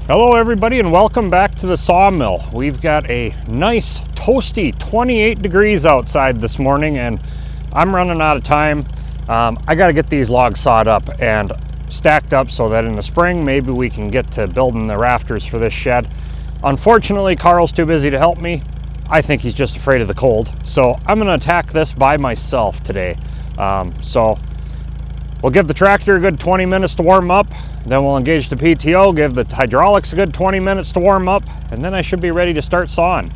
Hello everybody and welcome back to the sawmill. We've got a nice toasty 28 degrees outside this morning and I'm running out of time. I got to get these logs sawed up and stacked up so that in the spring maybe we can get to building the rafters for this shed. Unfortunately, Carl's too busy to help me. I think he's just afraid of the cold. So I'm going to attack this by myself today. So we'll give the tractor a good 20 minutes to warm up. Then we'll engage the PTO, give the hydraulics a good 20 minutes to warm up, and then I should be ready to start sawing.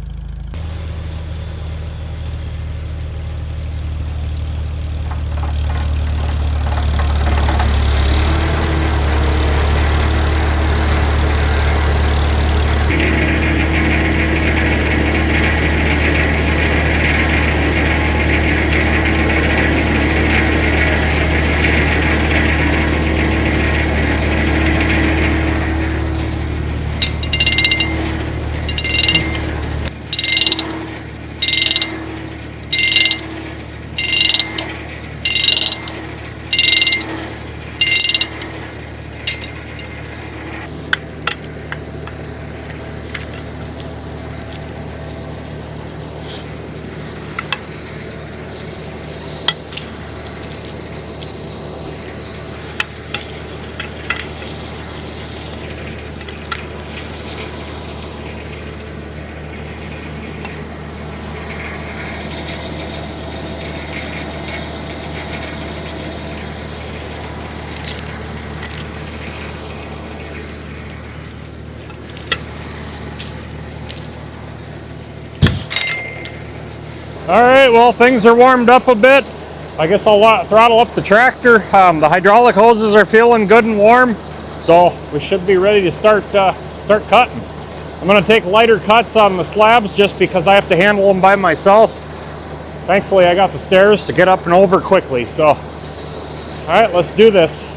All right, well, things are warmed up a bit. I guess I'll throttle up the tractor. The hydraulic hoses are feeling good and warm, so we should be ready to start cutting. I'm gonna take lighter cuts on the slabs just because I have to handle them by myself. Thankfully, I got the stairs to get up and over quickly, so. All right, let's do this.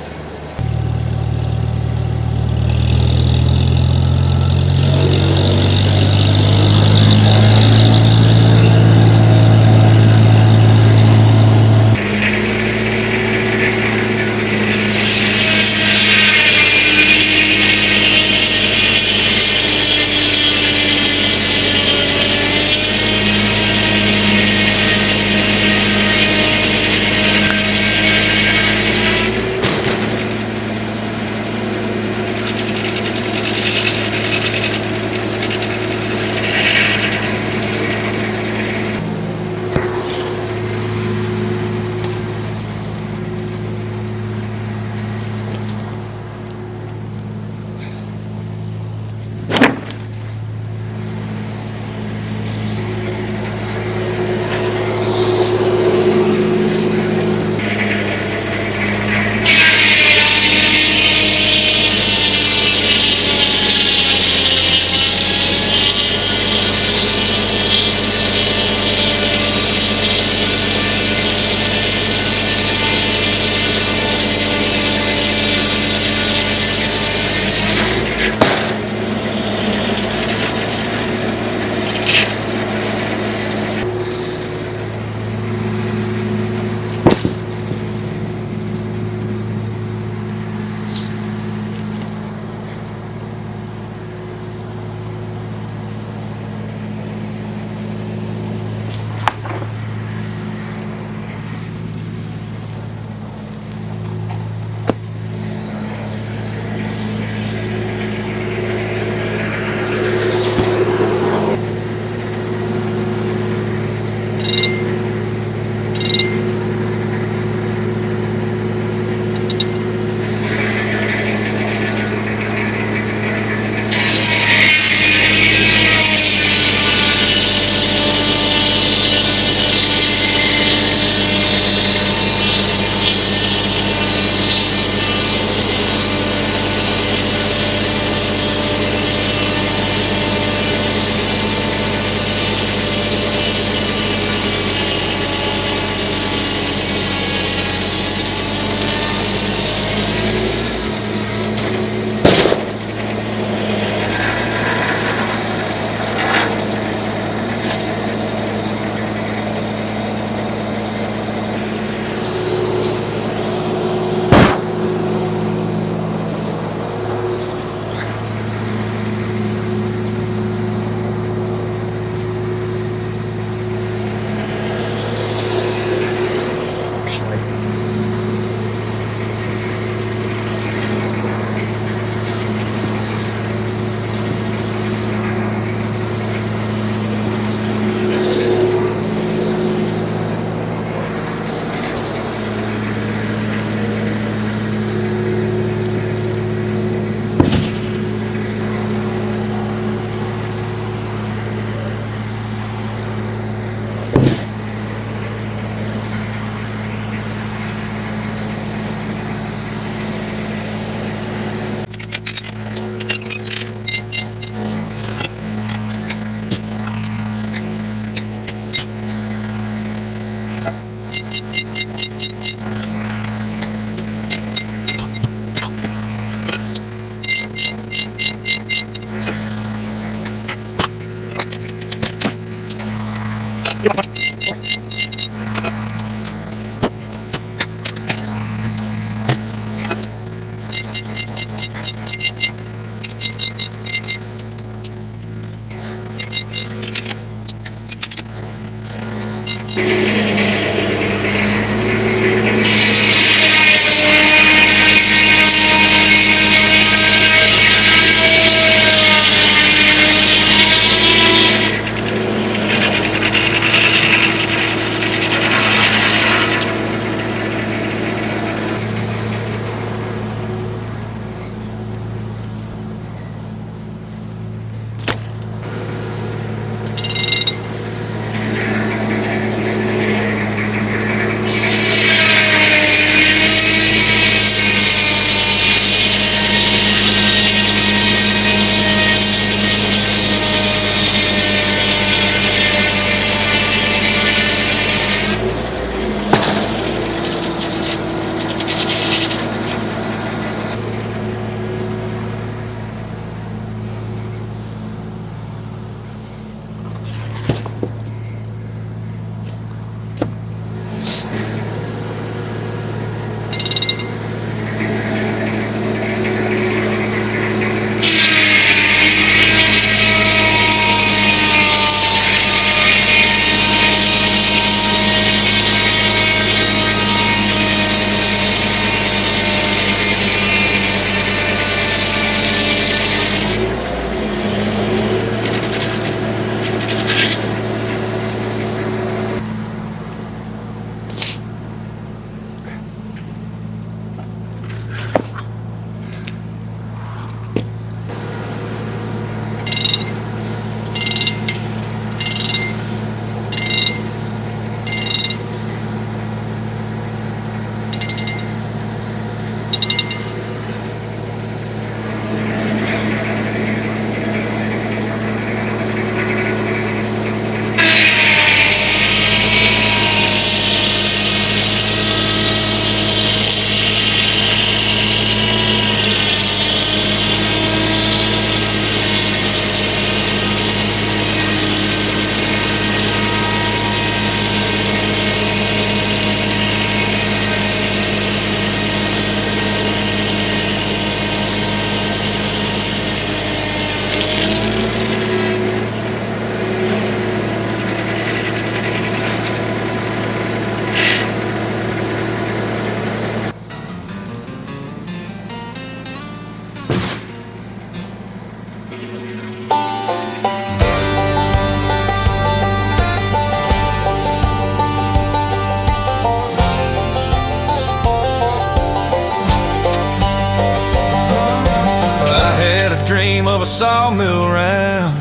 name of a sawmill round.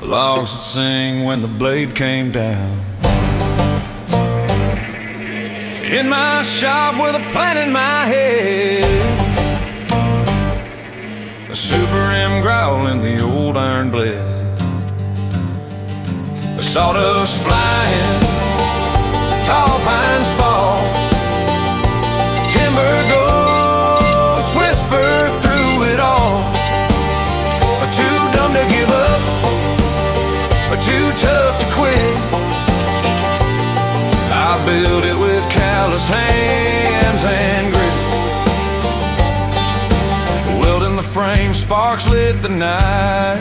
Logs would sing when the blade came down. In my shop with a plan in my head, a super M growling the old iron blade, the sawdust flying, tall pines fall, timber ghosts whisper through it all. Too dumb to give up, but too tough to quit. I built it with calloused hands and grit. Welding the frame, sparks lit the night.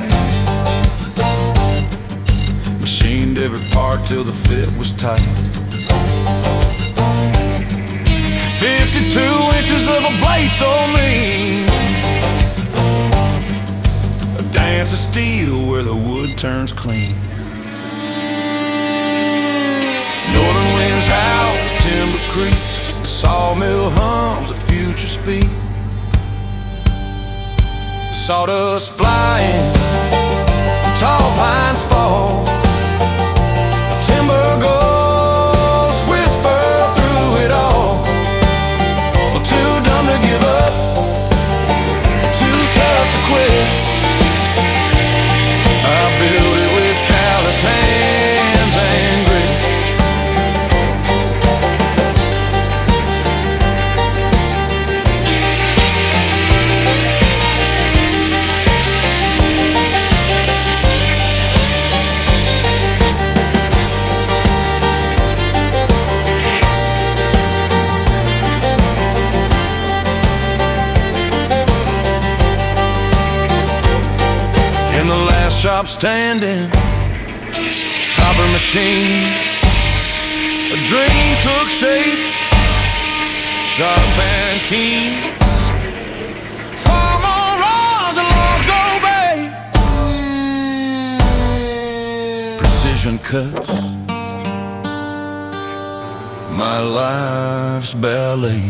Machined every part till the fit was tight. 52 inches of a blade so mean, a dance of steel where the wood turns clean. Northern winds howl, timber creaks, the sawmill hums, the future speaks. Sawdust flying, tall pines fall, timber ghosts whisper through it all. Well, too dumb to give up, too tough to quit. I built it with calloused hands and grit. In the last shop standing, copper machine, a dream took shape, sharp and keen. Farm on runs and logs obey, precision cuts, my life's ballet.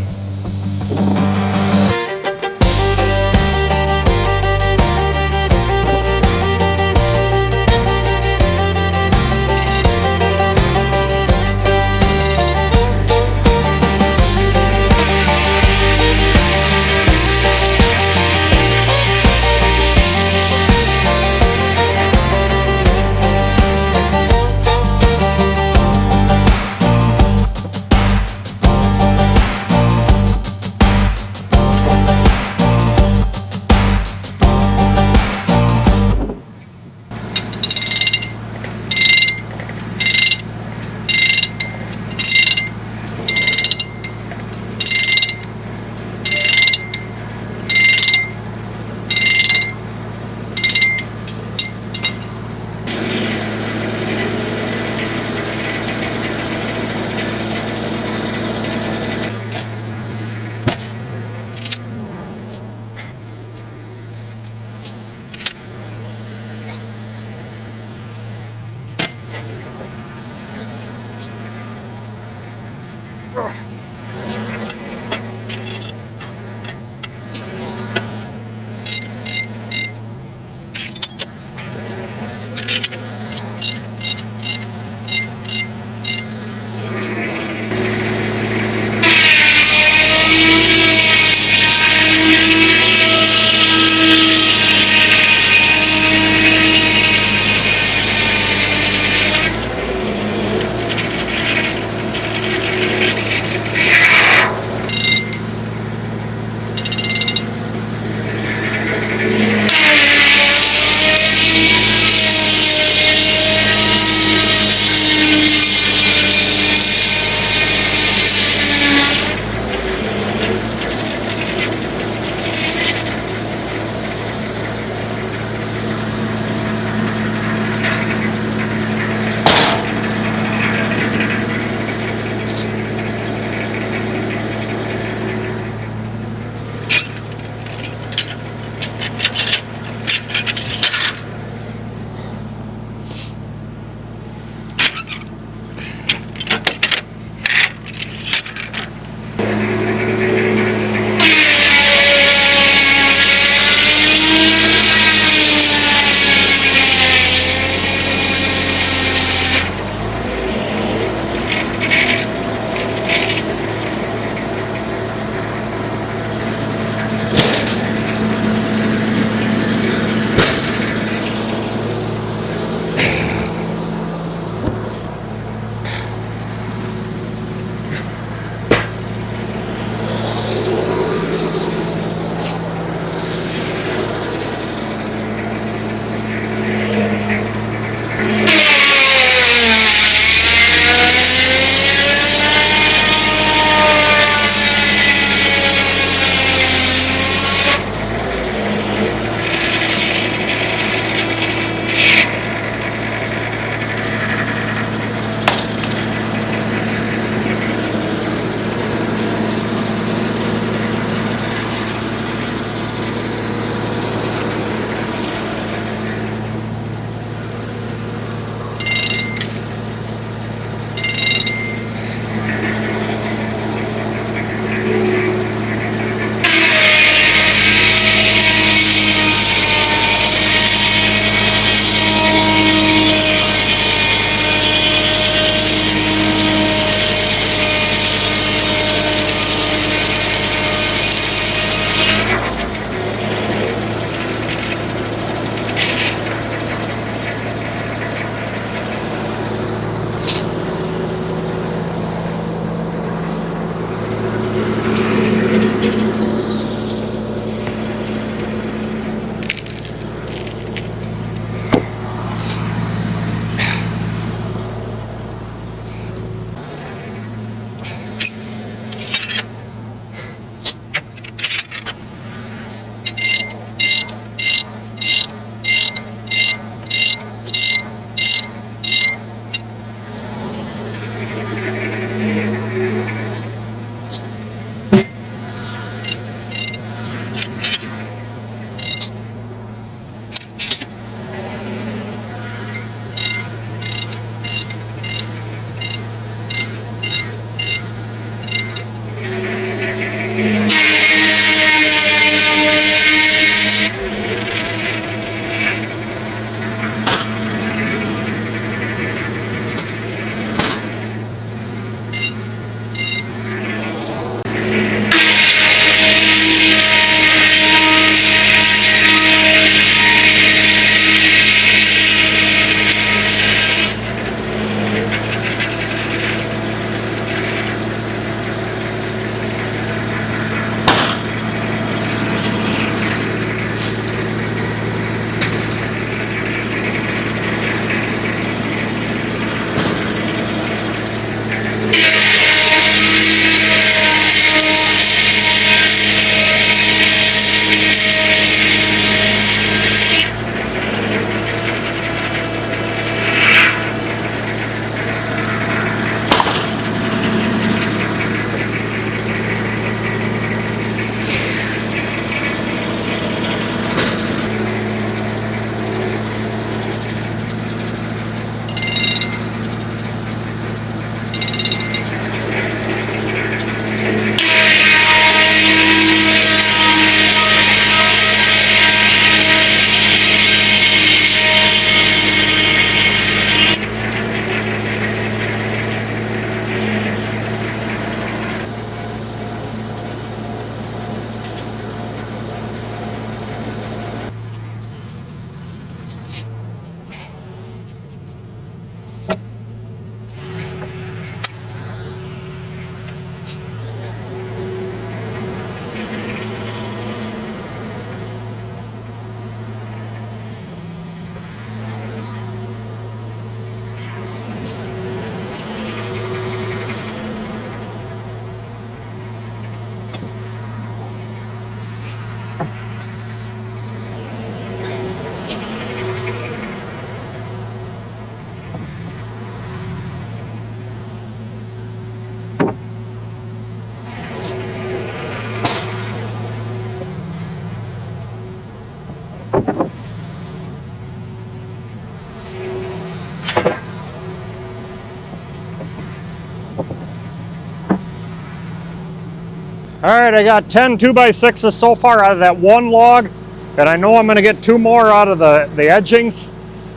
All right, I got 10 2x6s so far out of that one log, and I know I'm gonna get 2 more out of the edgings.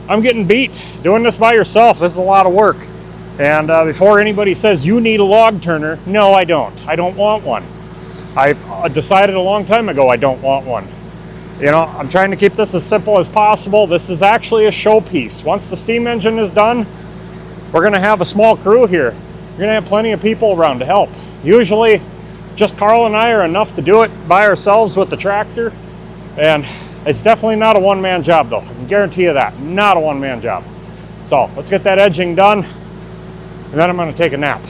I'm getting beat. Doing this by yourself, this is a lot of work. And before anybody says you need a log turner, no, I don't. I don't want one. I've decided a long time ago I don't want one. You know, I'm trying to keep this as simple as possible. This is actually a showpiece. Once the steam engine is done, we're gonna have a small crew here. You're gonna have plenty of people around to help. Usually, just Carl and I are enough to do it by ourselves with the tractor. And it's definitely not a one-man job though. I can guarantee you that, not a one-man job. So let's get that edging done, and then I'm gonna take a nap.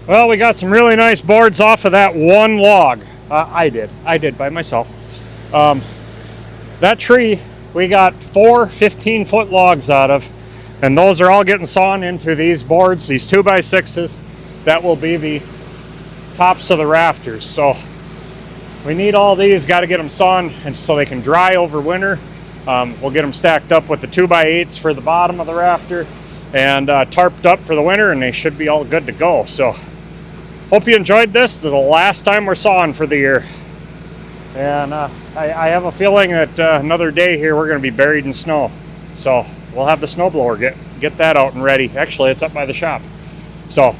Well, we got some really nice boards off of that one log. I did by myself. That tree we got 4 15-foot logs out of, and those are all getting sawn into these boards, these 2x6s. That will be the tops of the rafters. So we need all these, got to get them sawn and so they can dry over winter. We'll get them stacked up with the 2x8s for the bottom of the rafter and tarped up for the winter, and they should be all good to go. So hope you enjoyed this. This is the last time we're sawing for the year. And I have a feeling that another day here we're going to be buried in snow. So we'll have the snowblower get that out and ready. Actually, it's up by the shop. So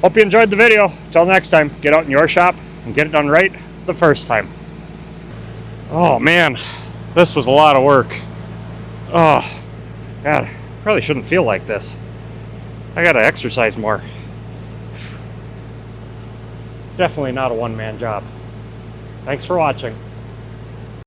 hope you enjoyed the video. Till next time, get out in your shop and get it done right the first time. Oh man, this was a lot of work. Oh God, probably shouldn't feel like this. I gotta exercise more. Definitely not a one-man job. Thanks for watching.